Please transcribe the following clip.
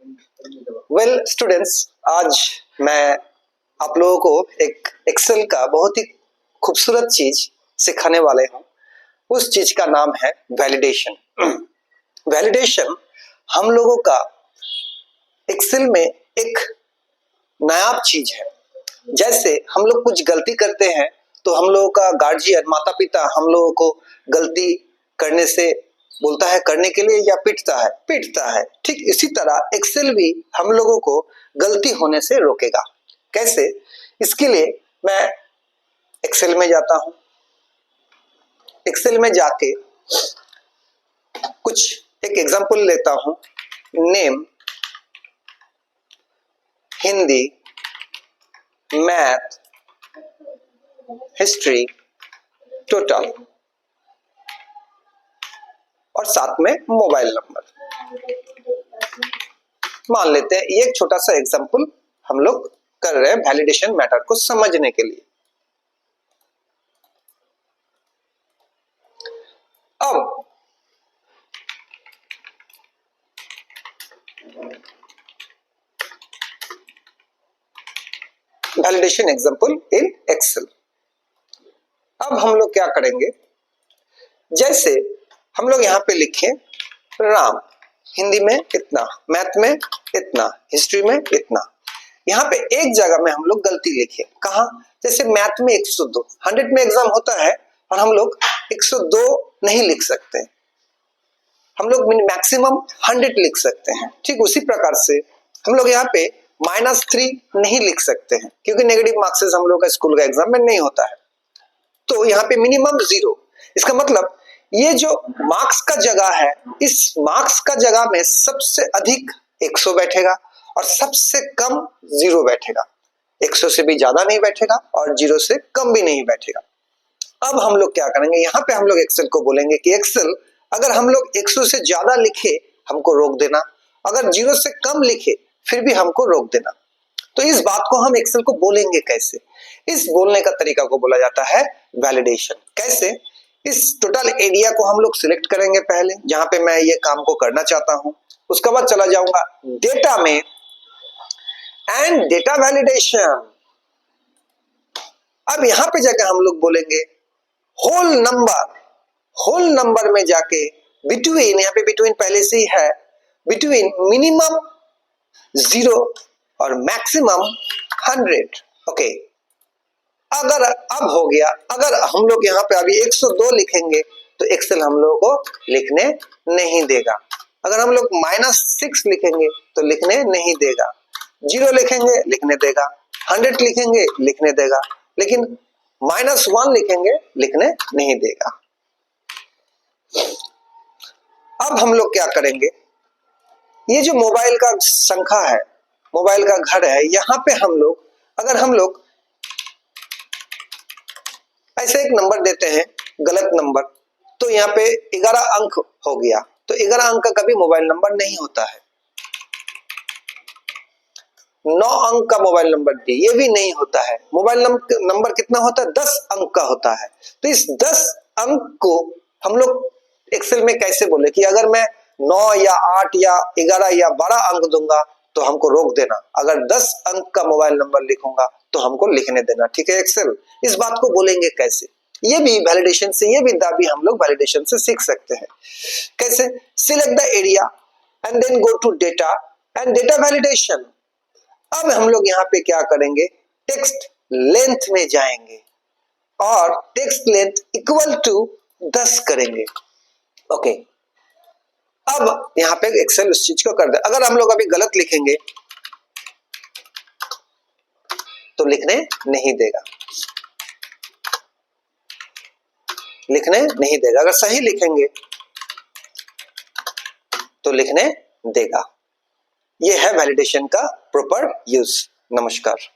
Well students, आज मैं आप लोगों को एक एक्सेल का बहुत ही खूबसूरत चीज सिखाने वाले हूँ। उस चीज का नाम है वैलिडेशन। वैलिडेशन हम लोगों का एक्सेल में एक नायाब चीज है। जैसे हम लोग कुछ गलती करते हैं तो हम लोगों का गार्जियन, माता पिता हम लोगों को गलती करने से बोलता है करने के लिए या पीटता है। ठीक इसी तरह एक्सेल भी हम लोगों को गलती होने से रोकेगा। कैसे? इसके लिए मैं एक्सेल में जाता हूं। एक्सेल में जाके कुछ एक एग्जांपल लेता हूं। Name, Hindi, math, history, total और साथ में मोबाइल नंबर मान लेते हैं। ये एक छोटा सा एग्जांपल हम लोग कर रहे हैं वैलिडेशन मैटर को समझने के लिए। अब वैलिडेशन एग्जांपल इन एक्सेल। अब हम लोग क्या करेंगे, जैसे हम लोग यहाँ पे लिखें राम, हिंदी में इतना, मैथ में इतना, हिस्ट्री में इतना। यहाँ पे एक जगह में हम लोग गलती लिखे। कहा? जैसे मैथ में 102, 100 में एग्जाम होता है और हम लोग 102 नहीं लिख सकते, हम लोग मैक्सिमम 100 लिख सकते हैं। ठीक उसी प्रकार से हम लोग यहाँ पे -3 नहीं लिख सकते हैं क्योंकि नेगेटिव मार्क्सेस हम लोग का स्कूल का एग्जाम में नहीं होता है। तो यहाँ पे मिनिमम 0। इसका मतलब ये जो मार्क्स का जगह है, इस मार्क्स का जगह में सबसे अधिक 100 बैठेगा और सबसे कम 0 बैठेगा। 100 से भी ज्यादा नहीं बैठेगा और 0 से कम भी नहीं बैठेगा। अब हम लोग क्या करेंगे, यहाँ पे हम लोग एक्सेल को बोलेंगे कि एक्सेल अगर हम लोग 100 से ज्यादा लिखे हमको रोक देना, अगर 0 से कम लिखे फिर भी हमको रोक देना। तो इस बात को हम एक्सेल को बोलेंगे कैसे? इस बोलने का तरीका को बोला जाता है वैलिडेशन। कैसे? इस टोटल एरिया को हम लोग सिलेक्ट करेंगे पहले, जहां पे मैं ये काम को करना चाहता हूं। उसके बाद चला जाऊंगा डेटा में एंड डेटा वैलिडेशन। अब यहां पे जाकर हम लोग बोलेंगे होल नंबर। होल नंबर में जाके बिटवीन, यहाँ पे बिटवीन पहले से ही है, बिटवीन मिनिमम 0 और मैक्सिमम 100। ओके, अगर अब हो गया, अगर हम लोग यहाँ पे अभी 102 लिखेंगे तो एक्सेल हम लोगों को लिखने नहीं देगा। अगर हम लोग -6 लिखेंगे तो लिखने नहीं देगा। 0 लिखेंगे लिखने देगा, 100 लिखेंगे लिखने देगा, लेकिन -1 लिखेंगे लिखने नहीं देगा। अब हम लोग क्या करेंगे, ये जो मोबाइल का संख्या है, मोबाइल का घर है, यहाँ पे हम लोग अगर हम लोग ऐसे एक नंबर देते हैं गलत नंबर, तो यहाँ पे 11 अंक हो गया, तो 11 अंक का कभी मोबाइल नंबर नहीं होता है। 9 अंक का मोबाइल नंबर भी, ये भी नहीं होता है। मोबाइल नंबर कितना होता है? 10 अंक का होता है। तो इस 10 अंक को हम लोग एक्सेल में कैसे बोले कि अगर मैं 9 या 8 या 11 या 12 अंक दूंगा तो हमको रोक देना, अगर 10 अंक का मोबाइल नंबर लिखूंगा तो हमको लिखने देना। ठीक है एक्सेल, इस बात को बोलेंगे कैसे? ये भी वैलिडेशन से, ये विद्या भी हम लोग वैलिडेशन से सीख सकते हैं। कैसे? Select the area and then go to data and data validation. अब हम लोग यहाँ पे क्या करेंगे, टेक्स्ट लेंथ में जाएंगे और टेक्स्ट लेंथ इक्वल टू 10 करेंगे। ओके, अब यहाँ पे एक्सेल उस चीज को कर दे। अगर हम लोग अभी गलत लिखेंगे तो लिखने नहीं देगा, लिखने नहीं देगा। अगर सही लिखेंगे तो लिखने देगा। ये है वैलिडेशन का प्रॉपर यूज। नमस्कार।